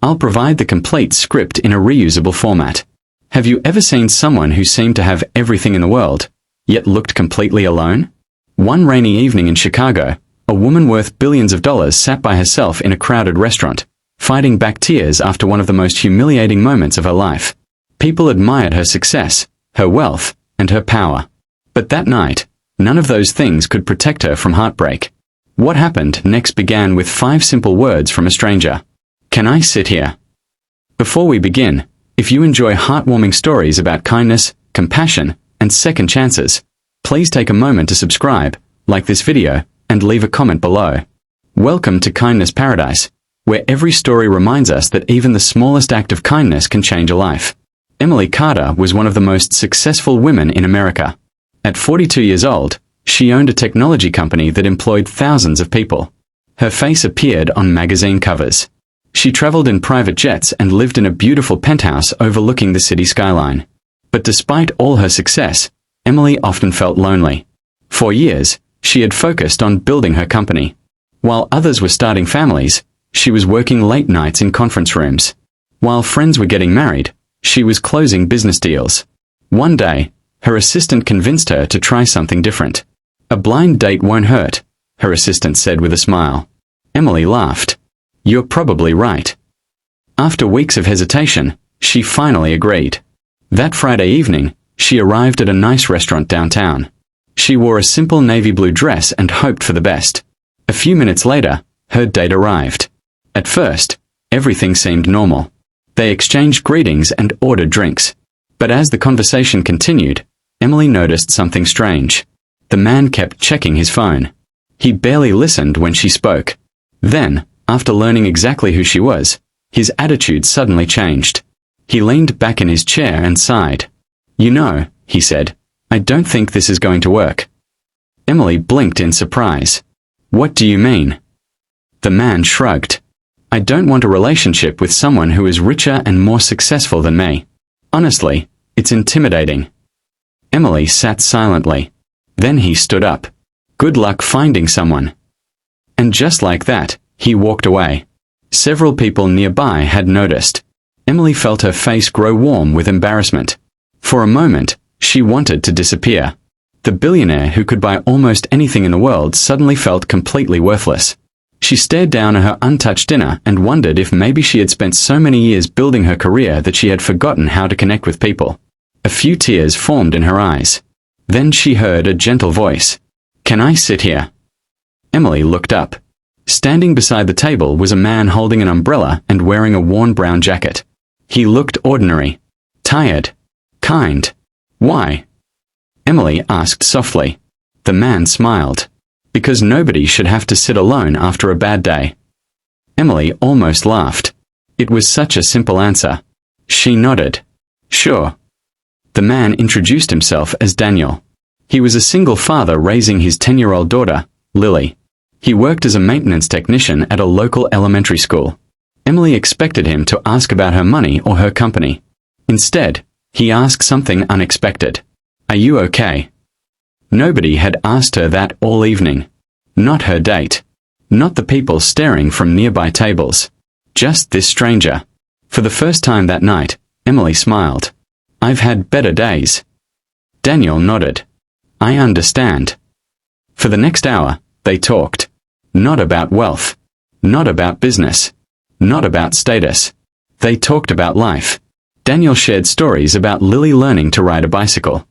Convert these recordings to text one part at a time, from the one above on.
I'll provide the complete script in a reusable format. Have you ever seen someone who seemed to have everything in the world, yet looked completely alone? One rainy evening in Chicago, a woman worth billions of dollars sat by herself in a crowded restaurant, fighting back tears after one of the most humiliating moments of her life. People admired her success, her wealth, and her power. But that night, none of those things could protect her from heartbreak. What happened next began with 5 simple words from a stranger. Can I sit here? Before we begin, if you enjoy heartwarming stories about kindness, compassion, and second chances, please take a moment to subscribe, like this video, and leave a comment below. Welcome to Kindness Paradise, where every story reminds us that even the smallest act of kindness can change a life. Emily Carter was one of the most successful women in America. At 42 years old, she owned a technology company that employed thousands of people. Her face appeared on magazine covers. She traveled in private jets and lived in a beautiful penthouse overlooking the city skyline. But despite all her success, Emily often felt lonely. For years, she had focused on building her company. While others were starting families, she was working late nights in conference rooms. While friends were getting married, she was closing business deals. One day, her assistant convinced her to try something different. A blind date won't hurt, her assistant said with a smile. Emily laughed. You're probably right. After weeks of hesitation, she finally agreed. That Friday evening, she arrived at a nice restaurant downtown. She wore a simple navy blue dress and hoped for the best. A few minutes later, her date arrived. At first, everything seemed normal. They exchanged greetings and ordered drinks. But as the conversation continued, Emily noticed something strange. The man kept checking his phone. He barely listened when she spoke. Then, after learning exactly who she was, his attitude suddenly changed. He leaned back in his chair and sighed. You know, he said, I don't think this is going to work. Emily blinked in surprise. What do you mean? The man shrugged. I don't want a relationship with someone who is richer and more successful than me. Honestly, it's intimidating. Emily sat silently. Then he stood up. Good luck finding someone. And just like that, he walked away. Several people nearby had noticed. Emily felt her face grow warm with embarrassment. For a moment, she wanted to disappear. The billionaire who could buy almost anything in the world suddenly felt completely worthless. She stared down at her untouched dinner and wondered if maybe she had spent so many years building her career that she had forgotten how to connect with people. A few tears formed in her eyes. Then she heard a gentle voice. Can I sit here? Emily looked up. Standing beside the table was a man holding an umbrella and wearing a worn brown jacket. He looked ordinary. Tired. Kind. Why? Emily asked softly. The man smiled. Because nobody should have to sit alone after a bad day. Emily almost laughed. It was such a simple answer. She nodded. Sure. The man introduced himself as Daniel. He was a single father raising his 10-year-old daughter, Lily. He worked as a maintenance technician at a local elementary school. Emily expected him to ask about her money or her company. Instead, he asked something unexpected. Are you okay? Nobody had asked her that all evening. Not her date. Not the people staring from nearby tables. Just this stranger. For the first time that night, Emily smiled. I've had better days. Daniel nodded. I understand. For the next hour, they talked. Not about wealth. Not about business. Not about status. They talked about life. Daniel shared stories about Lily learning to ride a bicycle.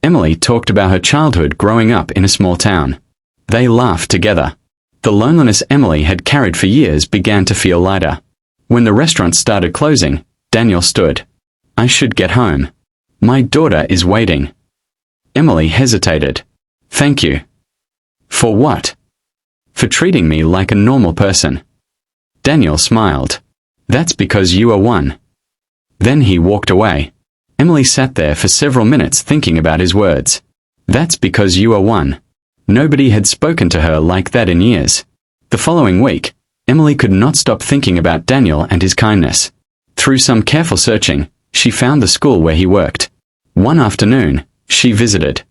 Emily talked about her childhood growing up in a small town. They laughed together. The loneliness Emily had carried for years began to feel lighter. When the restaurant started closing, Daniel stood. I should get home. My daughter is waiting. Emily hesitated. Thank you. For what? For treating me like a normal person. Daniel smiled. That's because you are one. Then he walked away. Emily sat there for several minutes thinking about his words. That's because you are one. Nobody had spoken to her like that in years. The following week, Emily could not stop thinking about Daniel and his kindness. Through some careful searching, she found the school where he worked. One afternoon, she visited.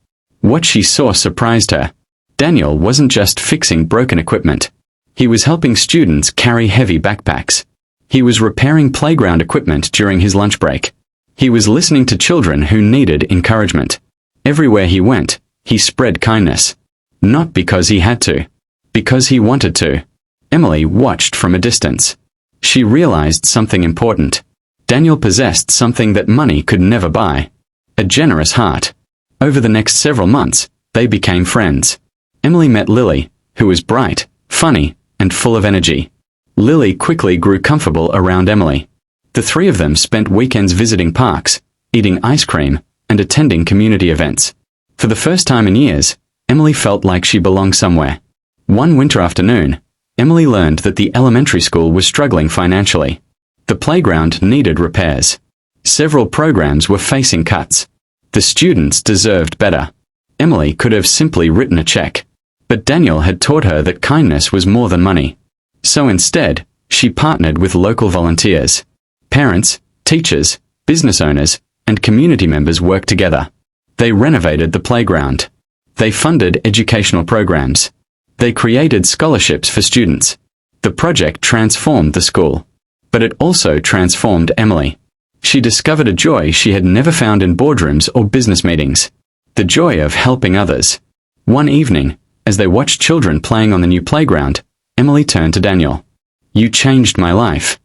What she saw surprised her. Daniel wasn't just fixing broken equipment. He was helping students carry heavy backpacks. He was repairing playground equipment during his lunch break. He was listening to children who needed encouragement. Everywhere he went, he spread kindness. Not because he had to. Because he wanted to. Emily watched from a distance. She realized something important. Daniel possessed something that money could never buy. A generous heart. Over the next several months, they became friends. Emily met Lily, who was bright, funny, and full of energy. Lily quickly grew comfortable around Emily. The three of them spent weekends visiting parks, eating ice cream, and attending community events. For the first time in years, Emily felt like she belonged somewhere. One winter afternoon, Emily learned that the elementary school was struggling financially. The playground needed repairs. Several programs were facing cuts. The students deserved better. Emily could have simply written a check. But Daniel had taught her that kindness was more than money. So instead, she partnered with local volunteers. Parents, teachers, business owners, and community members worked together. They renovated the playground. They funded educational programs. They created scholarships for students. The project transformed the school. But it also transformed Emily. She discovered a joy she had never found in boardrooms or business meetings. The joy of helping others. One evening, as they watched children playing on the new playground, Emily turned to Daniel. "You changed my life."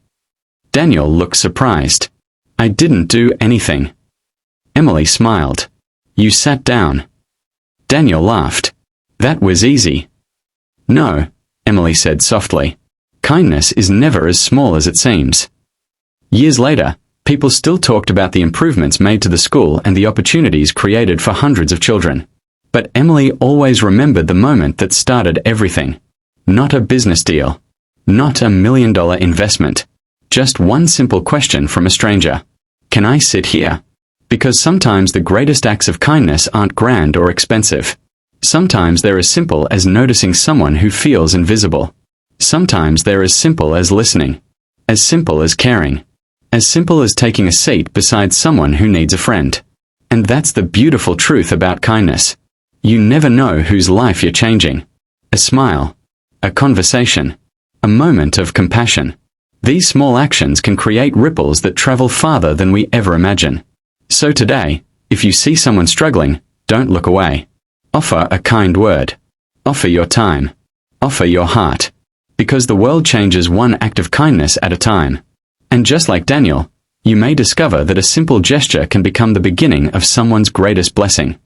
Daniel looked surprised. "I didn't do anything." Emily smiled. "You sat down." Daniel laughed. "That was easy." "No," Emily said softly. "Kindness is never as small as it seems." Years later, people still talked about the improvements made to the school and the opportunities created for hundreds of children. But Emily always remembered the moment that started everything. Not a business deal. Not $1 million investment. Just one simple question from a stranger. "Can I sit here?" Because sometimes the greatest acts of kindness aren't grand or expensive. Sometimes they're as simple as noticing someone who feels invisible. Sometimes they're as simple as listening. As simple as caring. As simple as taking a seat beside someone who needs a friend. And that's the beautiful truth about kindness. You never know whose life you're changing. A smile. A conversation. A moment of compassion. These small actions can create ripples that travel farther than we ever imagine. So today, if you see someone struggling, don't look away. Offer a kind word. Offer your time. Offer your heart. Because the world changes one act of kindness at a time. And just like Daniel, you may discover that a simple gesture can become the beginning of someone's greatest blessing.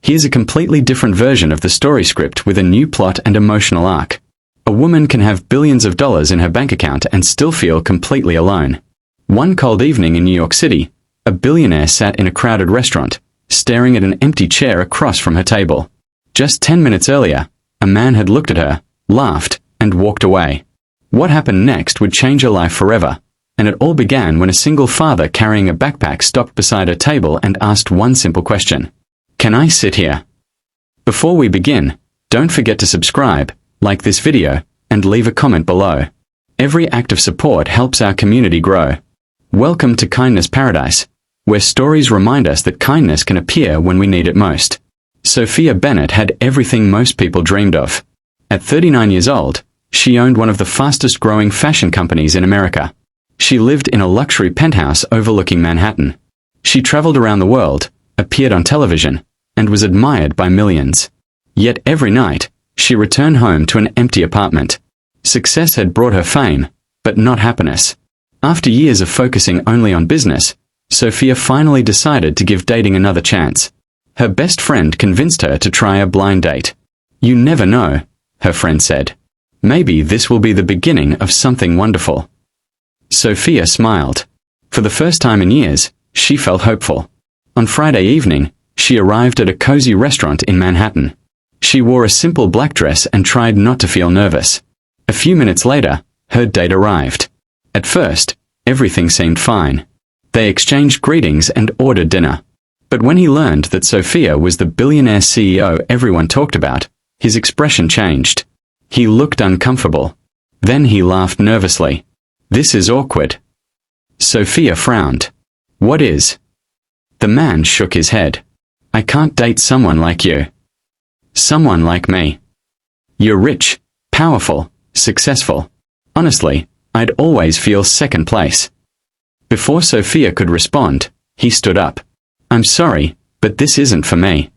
Here's a completely different version of the story script with a new plot and emotional arc. A woman can have billions of dollars in her bank account and still feel completely alone. One cold evening in New York City, a billionaire sat in a crowded restaurant, staring at an empty chair across from her table. Just 10 minutes earlier, a man had looked at her, laughed, and walked away. What happened next would change her life forever, and it all began when a single father carrying a backpack stopped beside her table and asked one simple question. "Can I sit here?" Before we begin, don't forget to subscribe, like this video, and leave a comment below. Every act of support helps our community grow. Welcome to Kindness Paradise, where stories remind us that kindness can appear when we need it most. Sophia Bennett had everything most people dreamed of. At 39 years old, she owned one of the fastest growing fashion companies in America. She lived in a luxury penthouse overlooking Manhattan. She traveled around the world, appeared on television, and was admired by millions. Yet every night, she returned home to an empty apartment. Success had brought her fame, but not happiness. After years of focusing only on business, Sophia finally decided to give dating another chance. Her best friend convinced her to try a blind date. "You never know," her friend said. "Maybe this will be the beginning of something wonderful." Sophia smiled. For the first time in years, she felt hopeful. On Friday evening, she arrived at a cozy restaurant in Manhattan. She wore a simple black dress and tried not to feel nervous. A few minutes later, her date arrived. At first, everything seemed fine. They exchanged greetings and ordered dinner. But when he learned that Sophia was the billionaire CEO everyone talked about, his expression changed. He looked uncomfortable. Then he laughed nervously. "This is awkward." Sophia frowned. "What is?" The man shook his head. "I can't date someone like you. Someone like me. You're rich, powerful, successful. Honestly, I'd always feel second place. Before Sophia could respond, he stood up. I'm sorry, but this isn't for me.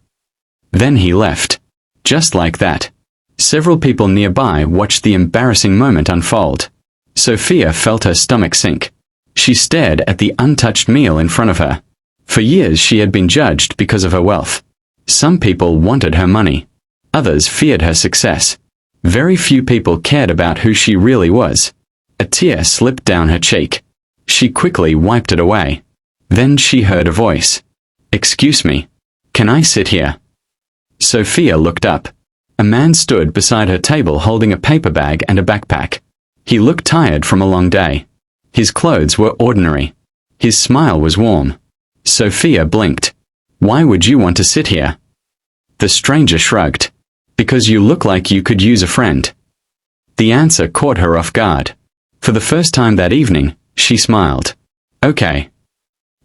Then he left. Just like that. Several people nearby watched the embarrassing moment unfold. Sophia felt her stomach sink. She stared at the untouched meal in front of her. For years she had been judged because of her wealth. Some people wanted her money. Others feared her success. Very few people cared about who she really was. A tear slipped down her cheek. She quickly wiped it away. Then she heard a voice. Excuse me. Can I sit here? Sophia looked up. A man stood beside her table holding a paper bag and a backpack. He looked tired from a long day. His clothes were ordinary. His smile was warm. Sophia blinked. Why would you want to sit here? The stranger shrugged. Because you look like you could use a friend. The answer caught her off guard. For the first time that evening, she smiled. Okay.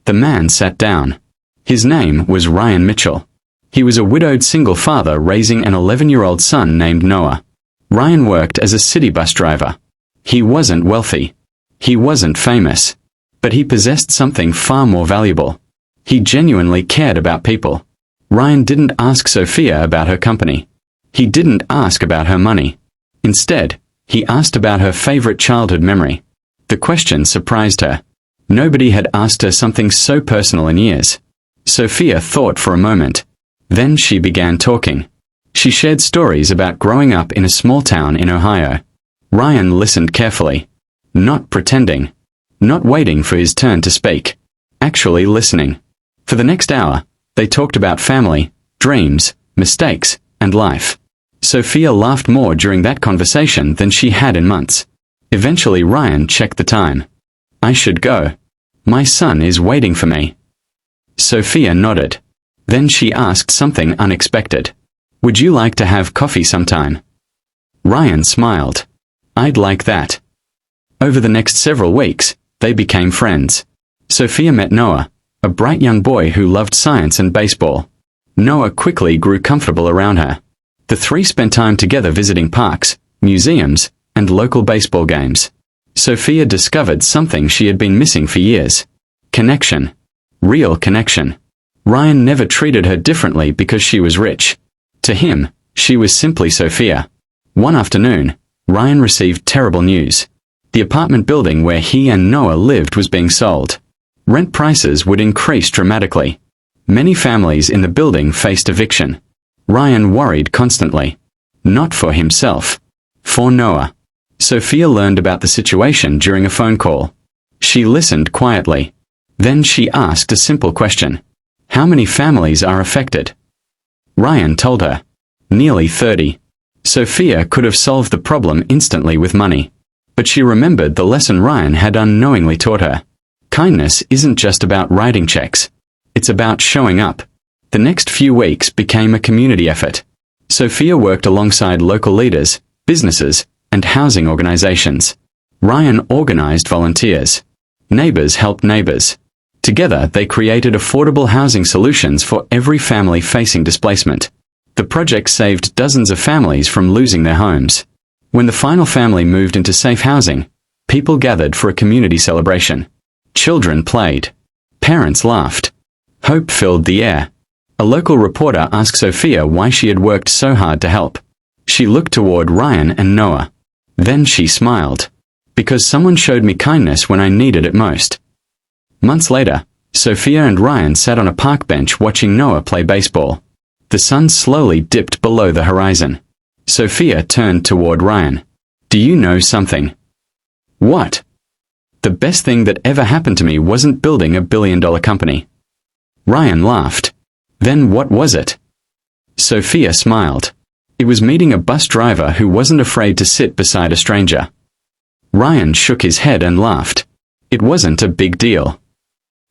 The man sat down. His name was Ryan Mitchell. He was a widowed single father raising an 11-year-old son named Noah. Ryan worked as a city bus driver. He wasn't wealthy. He wasn't famous. But he possessed something far more valuable. He genuinely cared about people. Ryan didn't ask Sophia about her company. He didn't ask about her money. Instead, he asked about her favorite childhood memory. The question surprised her. Nobody had asked her something so personal in years. Sophia thought for a moment. Then she began talking. She shared stories about growing up in a small town in Ohio. Ryan listened carefully. Not pretending. Not waiting for his turn to speak. Actually listening. For the next hour, they talked about family, dreams, mistakes, and life. Sophia laughed more during that conversation than she had in months. Eventually Ryan checked the time. I should go. My son is waiting for me. Sophia nodded. Then she asked something unexpected. Would you like to have coffee sometime? Ryan smiled. I'd like that. Over the next several weeks, they became friends. Sophia met Noah, a bright young boy who loved science and baseball. Noah quickly grew comfortable around her. The three spent time together visiting parks, museums, and local baseball games. Sophia discovered something she had been missing for years. Connection. Real connection. Ryan never treated her differently because she was rich. To him, she was simply Sophia. One afternoon, Ryan received terrible news. The apartment building where he and Noah lived was being sold. Rent prices would increase dramatically. Many families in the building faced eviction. Ryan worried constantly. Not for himself. For Noah. Sophia learned about the situation during a phone call. She listened quietly. Then she asked a simple question. How many families are affected? Ryan told her. Nearly 30. Sophia could have solved the problem instantly with money. But she remembered the lesson Ryan had unknowingly taught her. Kindness isn't just about writing checks. It's about showing up. The next few weeks became a community effort. Sophia worked alongside local leaders, businesses, and housing organizations. Ryan organized volunteers. Neighbors helped neighbors. Together they created affordable housing solutions for every family facing displacement. The project saved dozens of families from losing their homes. When the final family moved into safe housing, people gathered for a community celebration. Children played. Parents laughed. Hope filled the air. A local reporter asked Sophia why she had worked so hard to help. She looked toward Ryan and Noah. Then she smiled. Because someone showed me kindness when I needed it most. Months later, Sophia and Ryan sat on a park bench watching Noah play baseball. The sun slowly dipped below the horizon. Sophia turned toward Ryan. Do you know something? What? The best thing that ever happened to me wasn't building $1 billion company. Ryan laughed. Then what was it? Sophia smiled. It was meeting a bus driver who wasn't afraid to sit beside a stranger. Ryan shook his head and laughed. It wasn't a big deal.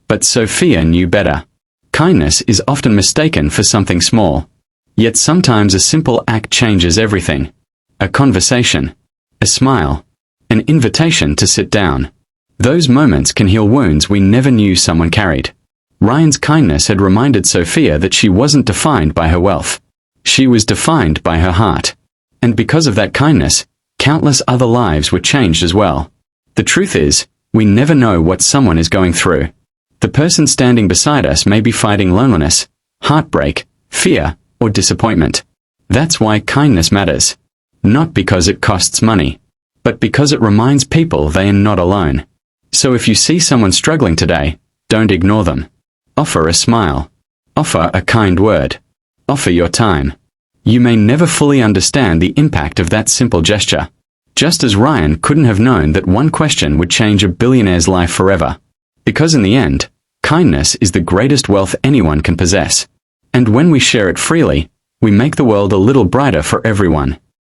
But Sophia knew better. Kindness is often mistaken for something small. Yet sometimes a simple act changes everything. A conversation. A smile. An invitation to sit down. Those moments can heal wounds we never knew someone carried. Ryan's kindness had reminded Sophia that she wasn't defined by her wealth. She was defined by her heart. And because of that kindness, countless other lives were changed as well. The truth is, we never know what someone is going through. The person standing beside us may be fighting loneliness, heartbreak, fear, or disappointment. That's why kindness matters. Not because it costs money, but because it reminds people they are not alone. So if you see someone struggling today, don't ignore them. Offer a smile. Offer a kind word. Offer your time. You may never fully understand the impact of that simple gesture. Just as Ryan couldn't have known that one question would change a billionaire's life forever. Because in the end, kindness is the greatest wealth anyone can possess. And when we share it freely, we make the world a little brighter for everyone.